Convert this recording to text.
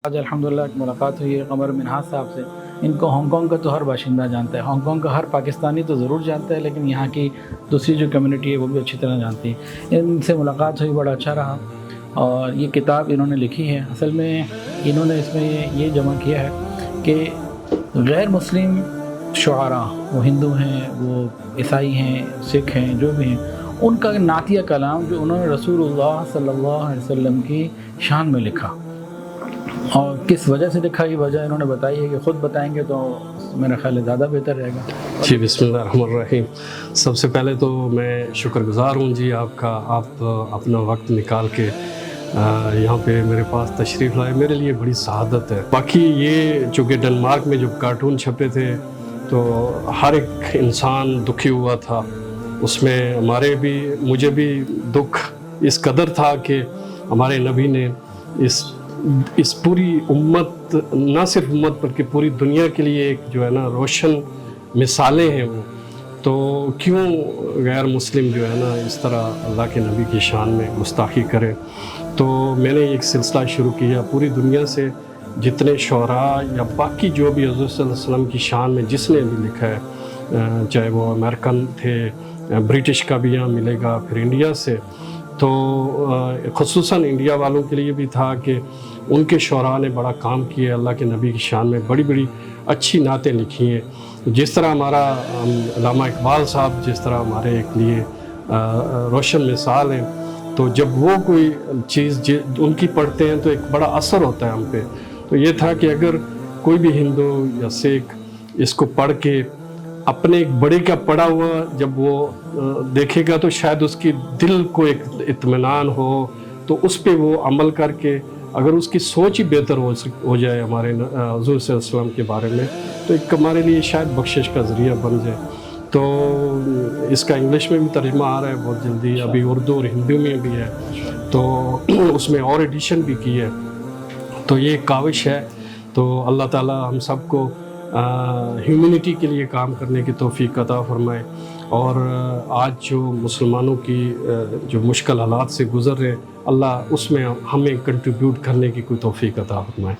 آج الحمدللہ ایک ملاقات ہوئی ہے قمر منہاج صاحب سے۔ ان کو ہانگ کانگ کا تو ہر باشندہ جانتا ہے، ہانگ کانگ کا ہر پاکستانی تو ضرور جانتا ہے، لیکن یہاں کی دوسری جو کمیونٹی ہے وہ بھی اچھی طرح جانتی ہے۔ ان سے ملاقات ہوئی، بڑا اچھا رہا، اور یہ کتاب انہوں نے لکھی ہے۔ اصل میں انہوں نے اس میں یہ جمع کیا ہے کہ غیر مسلم شعراء، وہ ہندو ہیں، وہ عیسائی ہیں، سکھ ہیں، جو بھی ہیں، ان کا نعتیہ کلام جو انہوں نے رسول اللہ صلی اللہ علیہ وسلم کی شان میں لکھا، اور کس وجہ سے لکھا یہ وجہ انہوں نے بتائی ہے کہ خود بتائیں گے تو میرا خیال ہے زیادہ بہتر رہے گا۔ جی بسم اللہ الرحمن الرحیم۔ سب سے پہلے تو میں شکر گزار ہوں جی آپ کا، آپ اپنا وقت نکال کے یہاں پہ میرے پاس تشریف لائے، میرے لیے بڑی سعادت ہے۔ باقی یہ چونکہ ڈنمارک میں جب کارٹون چھپے تھے تو ہر ایک انسان دکھی ہوا تھا، اس میں مجھے بھی دکھ اس قدر تھا کہ ہمارے نبی نے اس پوری امت، نہ صرف امت بلکہ پوری دنیا کے لیے ایک جو ہے نا روشن مثالیں ہیں وہ، تو کیوں غیر مسلم جو ہے نا اس طرح اللہ کے نبی کی شان میں گستاخی کرے۔ تو میں نے ایک سلسلہ شروع کیا، پوری دنیا سے جتنے شعراء یا باقی جو بھی حضور صلی اللہ علیہ وسلم کی شان میں جس نے بھی لکھا ہے، چاہے وہ امریکن تھے، برٹش کا بھی یہاں ملے گا، پھر انڈیا سے، تو خصوصاً انڈیا والوں کے لیے بھی تھا کہ ان کے شعراء نے بڑا کام کیا، اللہ کے نبی کی شان میں بڑی بڑی اچھی نعتیں لکھی ہیں۔ جس طرح ہمارا علامہ اقبال صاحب جس طرح ہمارے ایک لیے روشن مثال ہیں، تو جب وہ کوئی چیز ان کی پڑھتے ہیں تو ایک بڑا اثر ہوتا ہے ہم پہ۔ تو یہ تھا کہ اگر کوئی بھی ہندو یا سکھ اس کو پڑھ کے اپنے ایک بڑے کا پڑھا ہوا جب وہ دیکھے گا تو شاید اس کی دل کو ایک اطمینان ہو، تو اس پہ وہ عمل کر کے اگر اس کی سوچ ہی بہتر ہو جائے ہمارے حضور صلی اللہ علیہ وسلم کے بارے میں، تو ایک ہمارے لیے شاید بخشش کا ذریعہ بن جائے۔ تو اس کا انگلش میں بھی ترجمہ آ رہا ہے بہت جلدی، ابھی اردو اور ہندی میں بھی ہے، تو اس میں اور ایڈیشن بھی کی ہے۔ تو یہ ایک کاوش ہے، تو اللہ تعالیٰ ہم سب کو ہیومینٹی کے لیے کام کرنے کی توفیق عطا فرمائے، اور آج جو مسلمانوں کی جو مشکل حالات سے گزر رہے، اللہ اس میں ہمیں کنٹریبیوٹ کرنے کی کوئی توفیق عطا فرمائے۔